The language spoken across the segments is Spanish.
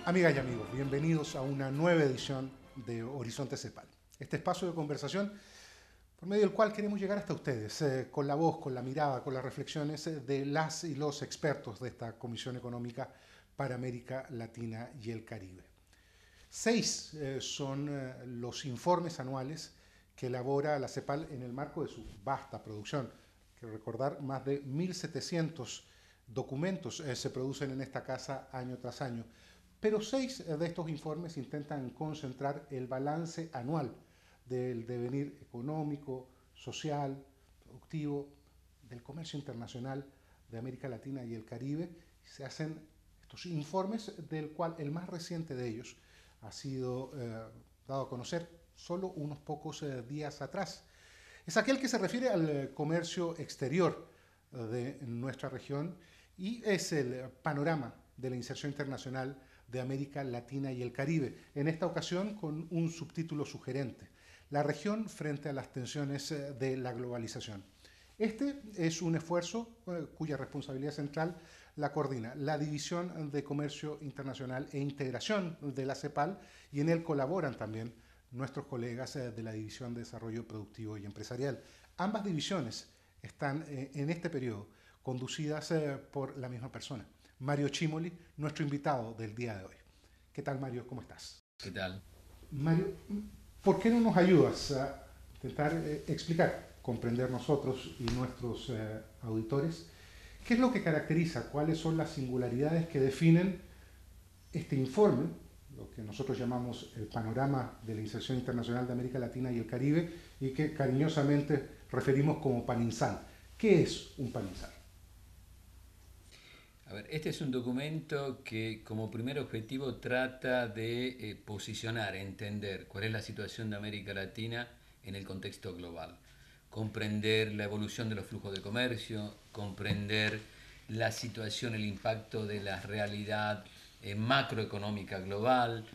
Amigas y amigos, bienvenidos a una nueva edición de Horizonte CEPAL. Este espacio de conversación por medio del cual queremos llegar hasta ustedes, con la voz, con la mirada, con las reflexiones de las y los expertos de esta Comisión Económica para América Latina y el Caribe. 6 son los informes anuales que elabora la CEPAL en el marco de su vasta producción. Quiero recordar, más de 1.700 documentos se producen en esta casa año tras año. Pero 6 de estos informes intentan concentrar el balance anual del devenir económico, social, productivo, del comercio internacional de América Latina y el Caribe. Se hacen estos informes, del cual el más reciente de ellos ha sido dado a conocer solo unos pocos días atrás. Es aquel que se refiere al comercio exterior de nuestra región y es el panorama de la inserción internacional de América Latina y el Caribe, en esta ocasión con un subtítulo sugerente: la región frente a las tensiones de la globalización. Este es un esfuerzo cuya responsabilidad central la coordina la División de Comercio Internacional e Integración de la CEPAL, y en él colaboran también nuestros colegas de la División de Desarrollo Productivo y Empresarial. Ambas divisiones están en este periodo conducidas por la misma persona, Mario Cimoli, nuestro invitado del día de hoy. ¿Qué tal, Mario? ¿Cómo estás? ¿Qué tal? Mario, ¿por qué no nos ayudas a intentar explicar, comprender nosotros y nuestros auditores, qué es lo que caracteriza, cuáles son las singularidades que definen este informe, lo que nosotros llamamos el panorama de la inserción internacional de América Latina y el Caribe, y que cariñosamente referimos como PANINSAL? ¿Qué es un PANINSAL? A ver, este es un documento que como primer objetivo trata de posicionar, entender cuál es la situación de América Latina en el contexto global, comprender la evolución de los flujos de comercio, comprender la situación, el impacto de la realidad macroeconómica global,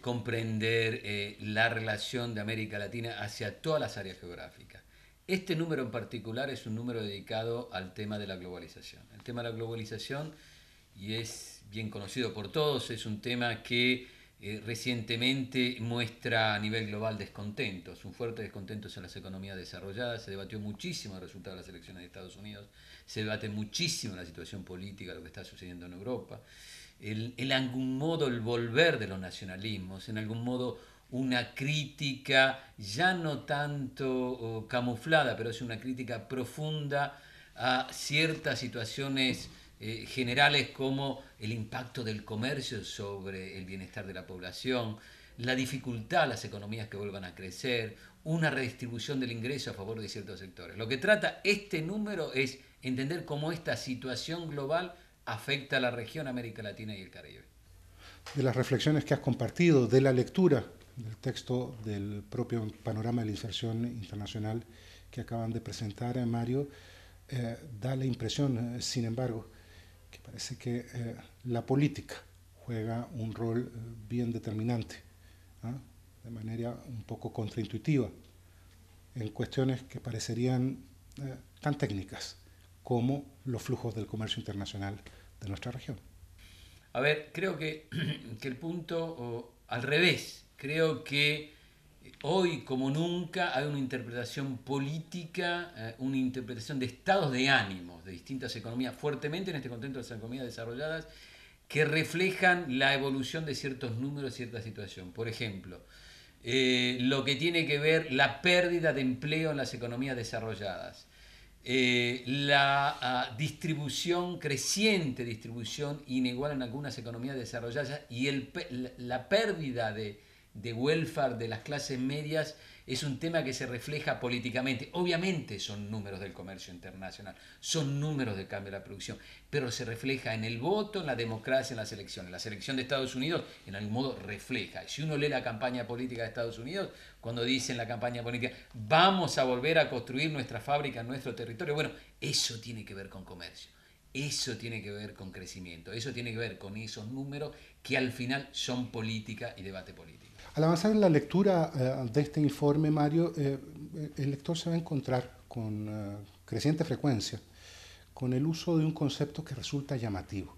comprender la relación de América Latina hacia todas las áreas geográficas. Este número en particular es un número dedicado al tema de la globalización. El tema de la globalización, y es bien conocido por todos, es un tema que recientemente muestra a nivel global descontentos, un fuerte descontento en las economías desarrolladas. Se debatió muchísimo el resultado de las elecciones de Estados Unidos, se debate muchísimo la situación política, lo que está sucediendo en Europa, en algún modo el volver de los nacionalismos, en algún modo una crítica ya no tanto camuflada, pero es una crítica profunda a ciertas situaciones generales como el impacto del comercio sobre el bienestar de la población, la dificultad a las economías que vuelvan a crecer, una redistribución del ingreso a favor de ciertos sectores. Lo que trata este número es entender cómo esta situación global afecta a la región América Latina y el Caribe. De las reflexiones que has compartido, de la lectura del texto del propio panorama de la inserción internacional que acaban de presentar, Mario, da la impresión, sin embargo, que parece que la política juega un rol bien determinante, ¿eh? De manera un poco contraintuitiva, en cuestiones que parecerían tan técnicas como los flujos del comercio internacional de nuestra región. A ver, creo que el punto, al revés, creo que hoy como nunca hay una interpretación política, una interpretación de estados de ánimos de distintas economías, fuertemente en este contexto de las economías desarrolladas, que reflejan la evolución de ciertos números, cierta situación. Por ejemplo, lo que tiene que ver la pérdida de empleo en las economías desarrolladas, la distribución, creciente distribución inigual en algunas economías desarrolladas, y la pérdida de welfare de las clases medias es un tema que se refleja políticamente. Obviamente son números del comercio internacional, son números del cambio de la producción, pero se refleja en el voto, en la democracia, en las elecciones. La selección de Estados Unidos en algún modo refleja. Si uno lee la campaña política de Estados Unidos, cuando dicen la campaña política, vamos a volver a construir nuestra fábrica en nuestro territorio, bueno, eso tiene que ver con comercio. Eso tiene que ver con crecimiento, eso tiene que ver con esos números que al final son política y debate político. Al avanzar en la lectura de este informe, Mario, el lector se va a encontrar con creciente frecuencia con el uso de un concepto que resulta llamativo: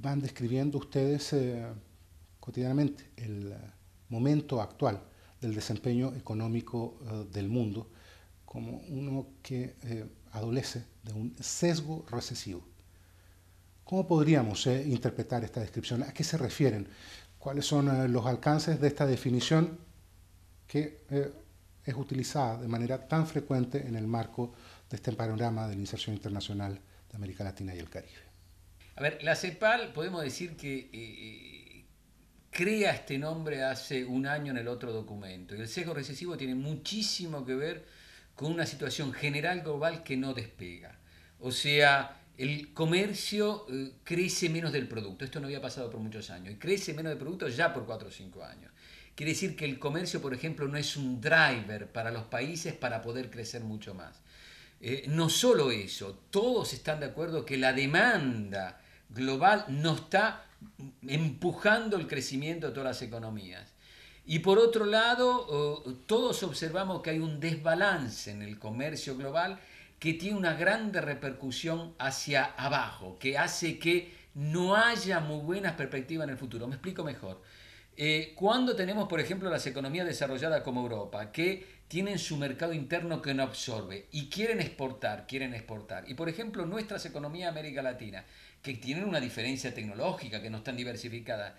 van describiendo ustedes cotidianamente el momento actual del desempeño económico del mundo como uno que adolece de un sesgo recesivo. ¿Cómo podríamos interpretar esta descripción? ¿A qué se refieren? ¿Cuáles son los alcances de esta definición que es utilizada de manera tan frecuente en el marco de este panorama de la inserción internacional de América Latina y el Caribe? A ver, la CEPAL podemos decir que crea este nombre hace un año en el otro documento. Y el sesgo recesivo tiene muchísimo que ver con una situación general global que no despega. O sea, el comercio crece menos del producto. Esto no había pasado por muchos años. Y crece menos del producto ya por 4 o 5 años. Quiere decir que el comercio, por ejemplo, no es un driver para los países para poder crecer mucho más. No solo eso, todos están de acuerdo que la demanda global no está empujando el crecimiento de todas las economías. Y por otro lado, todos observamos que hay un desbalance en el comercio global que tiene una grande repercusión hacia abajo, que hace que no haya muy buenas perspectivas en el futuro. Me explico mejor. Cuando tenemos, por ejemplo, las economías desarrolladas como Europa, que tienen su mercado interno que no absorbe y quieren exportar. Y, por ejemplo, nuestras economías de América Latina, que tienen una diferencia tecnológica, que no están diversificadas,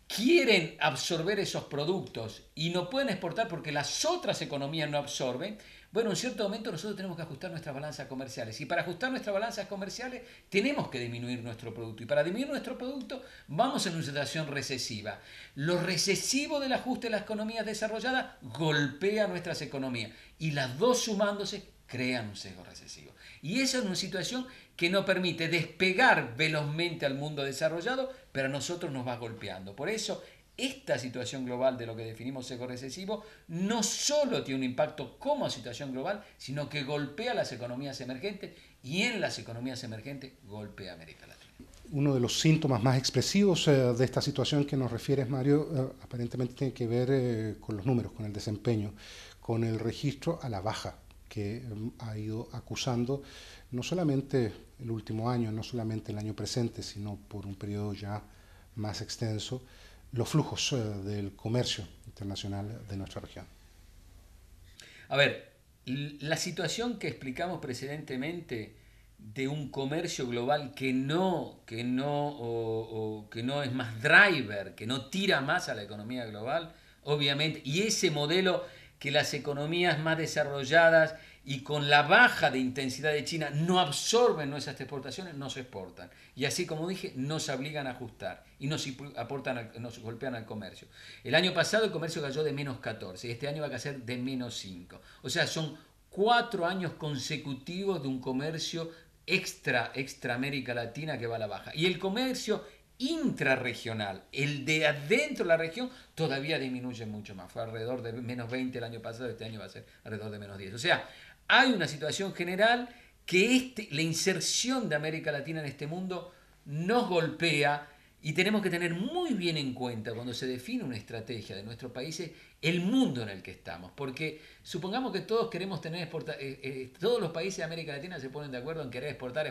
quieren absorber esos productos y no pueden exportar porque las otras economías no absorben. Bueno, en cierto momento nosotros tenemos que ajustar nuestras balanzas comerciales y para ajustar nuestras balanzas comerciales tenemos que disminuir nuestro producto y para disminuir nuestro producto vamos en una situación recesiva. Lo recesivo del ajuste de las economías desarrolladas golpea nuestras economías y las dos sumándose crean un sesgo recesivo. Y esa es una situación que no permite despegar velozmente al mundo desarrollado, pero a nosotros nos va golpeando. Por eso, esta situación global de lo que definimos sesgo recesivo no solo tiene un impacto como situación global, sino que golpea a las economías emergentes y en las economías emergentes golpea a América Latina. Uno de los síntomas más expresivos de esta situación que nos refieres, Mario, aparentemente tiene que ver con los números, con el desempeño, con el registro a la baja que ha ido acusando no solamente el último año, no solamente el año presente, sino por un periodo ya más extenso, los flujos del comercio internacional de nuestra región. A ver, la situación que explicamos precedentemente de un comercio global que no es más driver, que no tira más a la economía global, obviamente, y ese modelo que las economías más desarrolladas y con la baja de intensidad de China no absorben nuestras exportaciones, no se exportan. Y así como dije, nos obligan a ajustar y nos golpean al comercio. El año pasado el comercio cayó de menos 14 y este año va a caer de menos 5. O sea, son 4 años consecutivos de un comercio extra América Latina que va a la baja. Y el comercio intrarregional, el de adentro de la región, todavía disminuye mucho más. Fue alrededor de menos 20 el año pasado, este año va a ser alrededor de menos 10. O sea, hay una situación general que la inserción de América Latina en este mundo nos golpea y tenemos que tener muy bien en cuenta cuando se define una estrategia de nuestros países el mundo en el que estamos, porque supongamos que todos queremos tener todos los países de América Latina se ponen de acuerdo en querer exportar,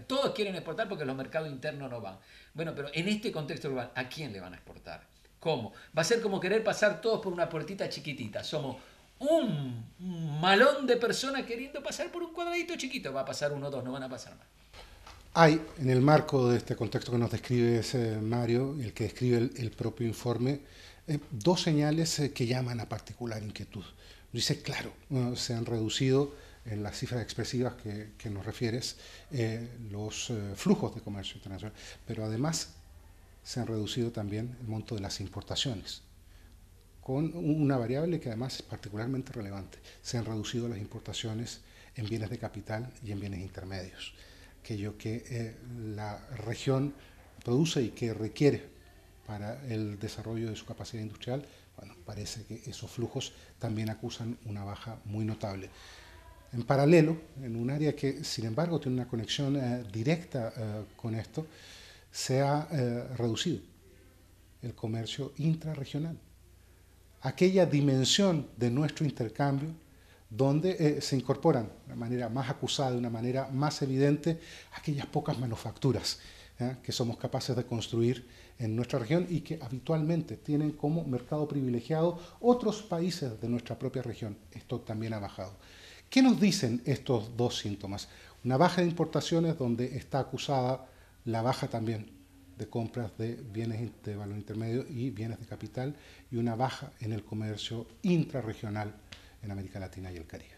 todos quieren exportar porque los mercados internos no van. Bueno, pero en este contexto global, ¿a quién le van a exportar? ¿Cómo? Va a ser como querer pasar todos por una puertita chiquitita, somos un malón de personas queriendo pasar por un cuadradito chiquito, va a pasar uno o dos, no van a pasar más. Hay, en el marco de este contexto que nos describes, Mario, el que describe el propio informe, dos señales que llaman a particular inquietud. Dice, claro, se han reducido en las cifras expresivas que nos refieres los flujos de comercio internacional, pero además se han reducido también el monto de las importaciones, con una variable que además es particularmente relevante. Se han reducido las importaciones en bienes de capital y en bienes intermedios, aquello que la región produce y que requiere para el desarrollo de su capacidad industrial. Bueno, parece que esos flujos también acusan una baja muy notable. En paralelo, en un área que sin embargo tiene una conexión directa con esto, se ha reducido el comercio intrarregional, aquella dimensión de nuestro intercambio donde se incorporan de una manera más acusada, de una manera más evidente, aquellas pocas manufacturas que somos capaces de construir en nuestra región y que habitualmente tienen como mercado privilegiado otros países de nuestra propia región. Esto también ha bajado. ¿Qué nos dicen estos dos síntomas? Una baja de importaciones donde está acusada la baja también de compras de bienes de valor intermedio y bienes de capital, y una baja en el comercio intrarregional en América Latina y el Caribe.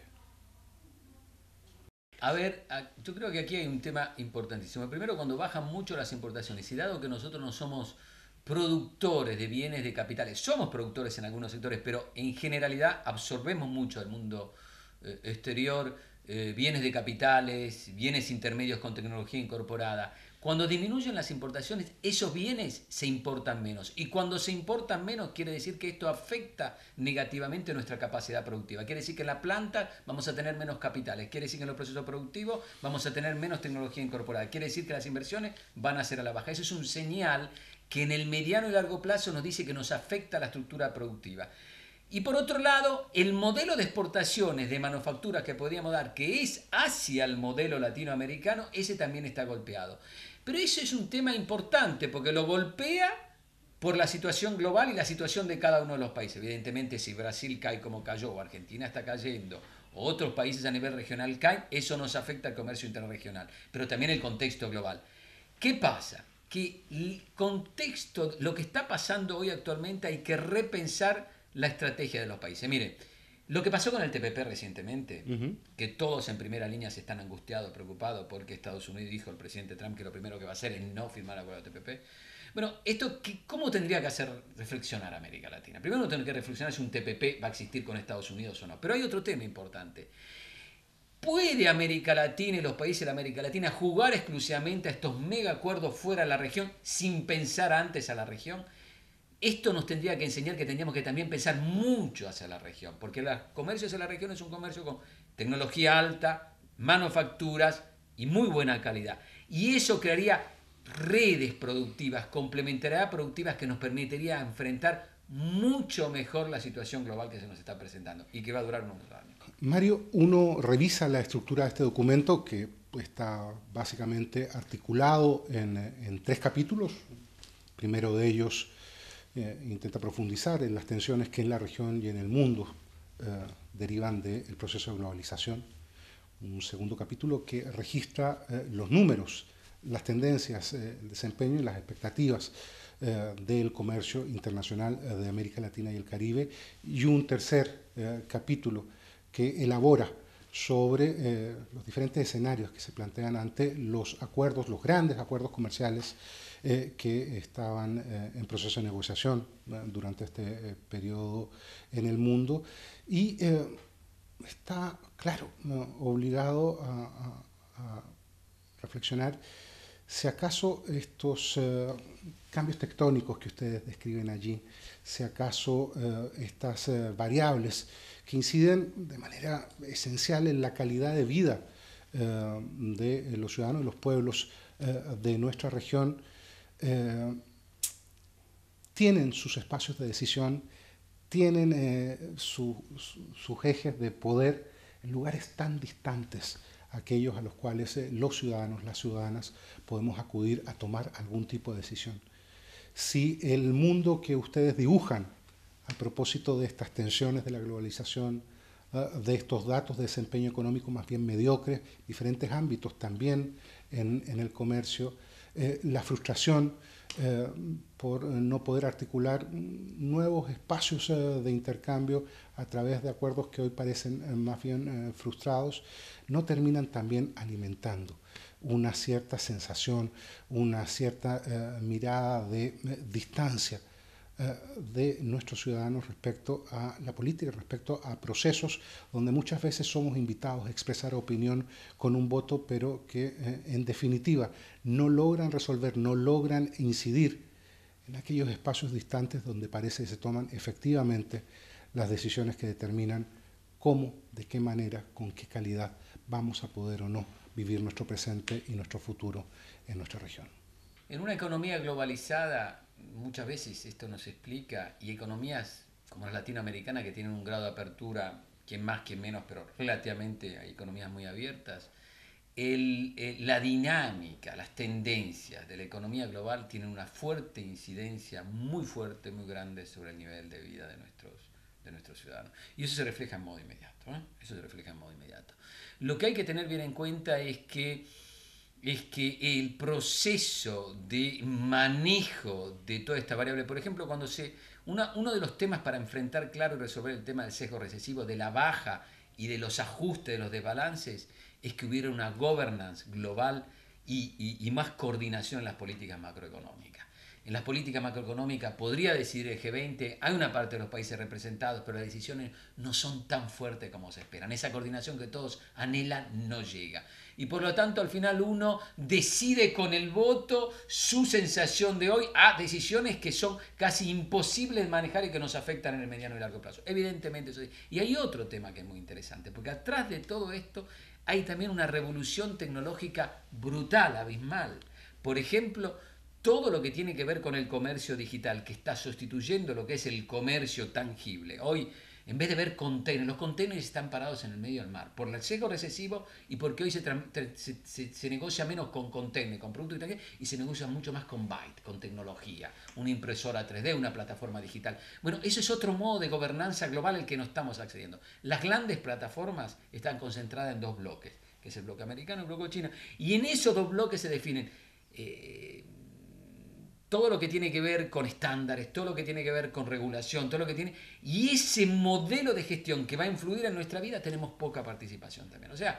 A ver, yo creo que aquí hay un tema importantísimo. Primero, cuando bajan mucho las importaciones, y dado que nosotros no somos productores de bienes de capitales, somos productores en algunos sectores, pero en generalidad absorbemos mucho del mundo exterior, bienes de capitales, bienes intermedios con tecnología incorporada. Cuando disminuyen las importaciones, esos bienes se importan menos. Y cuando se importan menos, quiere decir que esto afecta negativamente nuestra capacidad productiva. Quiere decir que en la planta vamos a tener menos capitales. Quiere decir que en los procesos productivos vamos a tener menos tecnología incorporada. Quiere decir que las inversiones van a ser a la baja. Eso es un señal que en el mediano y largo plazo nos dice que nos afecta la estructura productiva. Y por otro lado, el modelo de exportaciones de manufacturas que podríamos dar, que es hacia el modelo latinoamericano, ese también está golpeado. Pero eso es un tema importante porque lo golpea por la situación global y la situación de cada uno de los países. Evidentemente, si Brasil cae como cayó, o Argentina está cayendo, o otros países a nivel regional caen, eso nos afecta al comercio interregional, pero también el contexto global. ¿Qué pasa? Que el contexto, lo que está pasando hoy actualmente, hay que repensar la estrategia de los países. Mire, lo que pasó con el TPP recientemente, que todos en primera línea se están angustiados, preocupados, porque Estados Unidos dijo el presidente Trump que lo primero que va a hacer es no firmar acuerdo de TPP. Bueno, esto, ¿cómo tendría que hacer reflexionar a América Latina? Primero tenemos que reflexionar si un TPP va a existir con Estados Unidos o no. Pero hay otro tema importante. ¿Puede América Latina y los países de América Latina jugar exclusivamente a estos mega acuerdos fuera de la región sin pensar antes a la región? Esto nos tendría que enseñar que tendríamos que también pensar mucho hacia la región, porque el comercio hacia la región es un comercio con tecnología alta, manufacturas y muy buena calidad. Y eso crearía redes productivas, complementariedad productivas que nos permitiría enfrentar mucho mejor la situación global que se nos está presentando y que va a durar unos años. Mario, uno revisa la estructura de este documento que está básicamente articulado en tres capítulos. El primero de ellos intenta profundizar en las tensiones que en la región y en el mundo derivan del proceso de globalización. Un segundo capítulo que registra los números, las tendencias, el desempeño y las expectativas del comercio internacional de América Latina y el Caribe. Y un tercer capítulo que elabora sobre los diferentes escenarios que se plantean ante los acuerdos, los grandes acuerdos comerciales que estaban en proceso de negociación durante este periodo en el mundo, y está, claro, obligado a reflexionar si acaso estos cambios tectónicos que ustedes describen allí, si acaso estas variables que inciden de manera esencial en la calidad de vida de los ciudadanos y los pueblos de nuestra región, tienen sus espacios de decisión, tienen sus ejes de poder en lugares tan distantes, aquellos a los cuales los ciudadanos, las ciudadanas, podemos acudir a tomar algún tipo de decisión. Si el mundo que ustedes dibujan a propósito de estas tensiones de la globalización, de estos datos de desempeño económico más bien mediocres, diferentes ámbitos también en el comercio, la frustración por no poder articular nuevos espacios de intercambio a través de acuerdos que hoy parecen más bien frustrados, no terminan también alimentando una cierta sensación, una cierta mirada de distancia de nuestros ciudadanos respecto a la política, respecto a procesos donde muchas veces somos invitados a expresar opinión con un voto, pero que en definitiva no logran resolver, no logran incidir en aquellos espacios distantes donde parece que se toman efectivamente las decisiones que determinan cómo, de qué manera, con qué calidad vamos a poder o no vivir nuestro presente y nuestro futuro en nuestra región. En una economía globalizada, muchas veces esto nos explica, y economías como la latinoamericana que tienen un grado de apertura, quien más, quien menos, pero relativamente hay economías muy abiertas, la dinámica, las tendencias de la economía global tienen una fuerte incidencia, muy fuerte, muy grande sobre el nivel de vida de nuestros ciudadanos. Y eso se refleja en modo inmediato, ¿eh? Eso se refleja en modo inmediato. Lo que hay que tener bien en cuenta es que el proceso de manejo de toda esta variable, por ejemplo, uno de los temas para enfrentar claro y resolver el tema del sesgo recesivo, de la baja y de los ajustes, de los desbalances, es que hubiera una governance global y más coordinación en las políticas macroeconómicas. En las políticas macroeconómicas podría decidir el G20, hay una parte de los países representados, pero las decisiones no son tan fuertes como se esperan. Esa coordinación que todos anhelan no llega. Y por lo tanto, al final uno decide con el voto su sensación de hoy a decisiones que son casi imposibles de manejar y que nos afectan en el mediano y largo plazo. Evidentemente eso. Y hay otro tema que es muy interesante, porque atrás de todo esto hay también una revolución tecnológica brutal, abismal. Por ejemplo, todo lo que tiene que ver con el comercio digital, que está sustituyendo lo que es el comercio tangible. Hoy, en vez de ver containers, los containers están parados en el medio del mar, por el sesgo recesivo y porque hoy se negocia menos con containers, con productos tangibles, y se negocia mucho más con byte, con tecnología, una impresora 3D, una plataforma digital. Bueno, eso es otro modo de gobernanza global al que no estamos accediendo. Las grandes plataformas están concentradas en dos bloques, que es el bloque americano y el bloque chino, y en esos dos bloques se definen todo lo que tiene que ver con estándares, todo lo que tiene que ver con regulación, todo lo que tiene... Y ese modelo de gestión que va a influir en nuestra vida, tenemos poca participación también. O sea,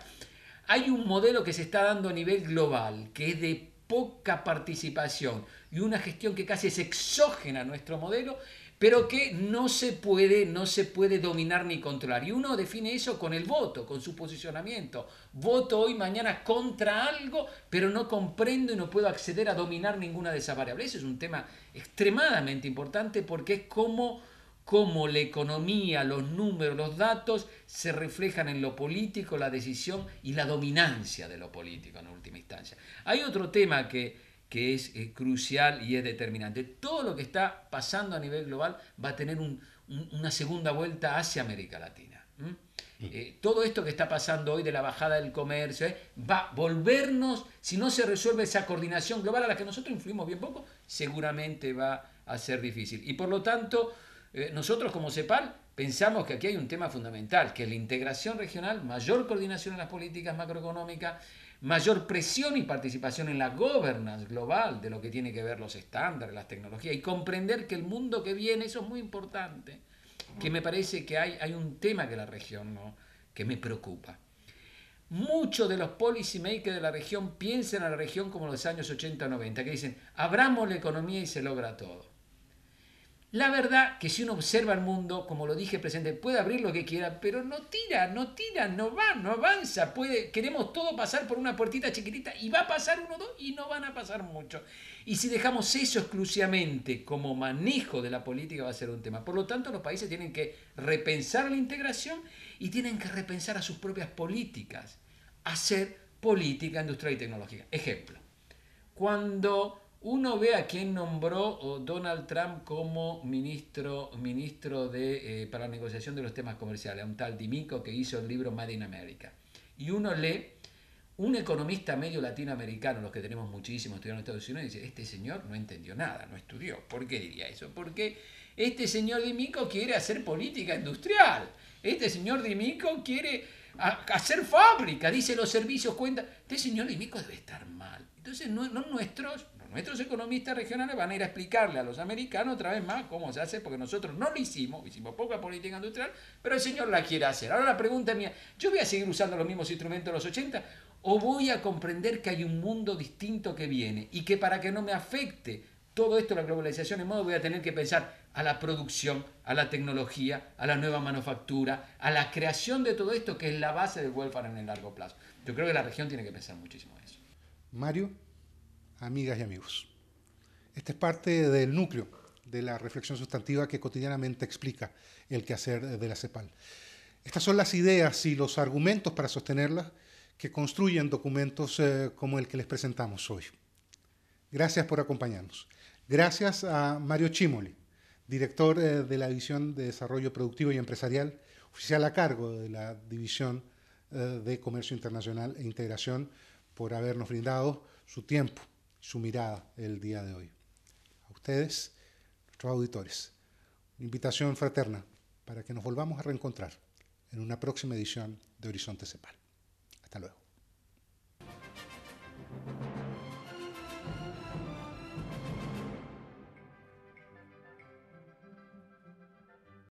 hay un modelo que se está dando a nivel global, que es de poca participación y una gestión que casi es exógena a nuestro modelo, pero que no se puede dominar ni controlar. Y uno define eso con el voto, con su posicionamiento. Voto hoy, mañana contra algo, pero no comprendo y no puedo acceder a dominar ninguna de esas variables. Ese es un tema extremadamente importante porque es cómo la economía, los números, los datos se reflejan en lo político, la decisión y la dominancia de lo político en última instancia. Hay otro tema que es crucial y es determinante. Todo lo que está pasando a nivel global va a tener una segunda vuelta hacia América Latina. Todo esto que está pasando hoy de la bajada del comercio va a volvernos, si no se resuelve esa coordinación global a la que nosotros influimos bien poco, seguramente va a ser difícil. Y por lo tanto, nosotros como CEPAL pensamos que aquí hay un tema fundamental, que es la integración regional, mayor coordinación en las políticas macroeconómicas, mayor presión y participación en la governance global de lo que tiene que ver los estándares, las tecnologías, y comprender que el mundo que viene, eso es muy importante, que me parece que hay un tema que la región, ¿no?, que me preocupa. Muchos de los policy makers de la región piensan a la región como los años 80 o 90, que dicen, abramos la economía y se logra todo. La verdad que si uno observa el mundo, como lo dije presente, puede abrir lo que quiera, pero no tira, no va, no avanza. Queremos todo pasar por una puertita chiquitita y va a pasar uno, dos y no van a pasar mucho. Y si dejamos eso exclusivamente como manejo de la política va a ser un tema. Por lo tanto, los países tienen que repensar la integración y tienen que repensar a sus propias políticas. Hacer política industrial y tecnológica. Ejemplo, cuando uno ve a quien nombró Donald Trump como ministro para la negociación de los temas comerciales, a un tal Dimico que hizo el libro Made in America. Y uno lee, un economista medio latinoamericano, los que tenemos muchísimos estudiando en Estados Unidos, dice, este señor no entendió nada, no estudió. ¿Por qué diría eso? Porque este señor Dimico quiere hacer política industrial. Este señor Dimico quiere hacer fábrica, dice los servicios, cuenta. Este señor Dimico debe estar mal. Entonces, nuestros economistas regionales van a ir a explicarle a los americanos otra vez más cómo se hace, porque nosotros no lo hicimos poca política industrial, pero el señor la quiere hacer. Ahora la pregunta es mía, ¿yo voy a seguir usando los mismos instrumentos de los 80 o voy a comprender que hay un mundo distinto que viene y que para que no me afecte todo esto, la globalización en modo, voy a tener que pensar a la producción, a la tecnología, a la nueva manufactura, a la creación de todo esto que es la base del welfare en el largo plazo? Yo creo que la región tiene que pensar muchísimo en eso. Mario, amigas y amigos, este es parte del núcleo de la reflexión sustantiva que cotidianamente explica el quehacer de la CEPAL. Estas son las ideas y los argumentos para sostenerlas que construyen documentos como el que les presentamos hoy. Gracias por acompañarnos. Gracias a Mario Cimoli, director de la División de Desarrollo Productivo y Empresarial, oficial a cargo de la División de Comercio Internacional e Integración, por habernos brindado su tiempo, su mirada el día de hoy. A ustedes, nuestros auditores, una invitación fraterna para que nos volvamos a reencontrar en una próxima edición de Horizonte CEPAL. Hasta luego.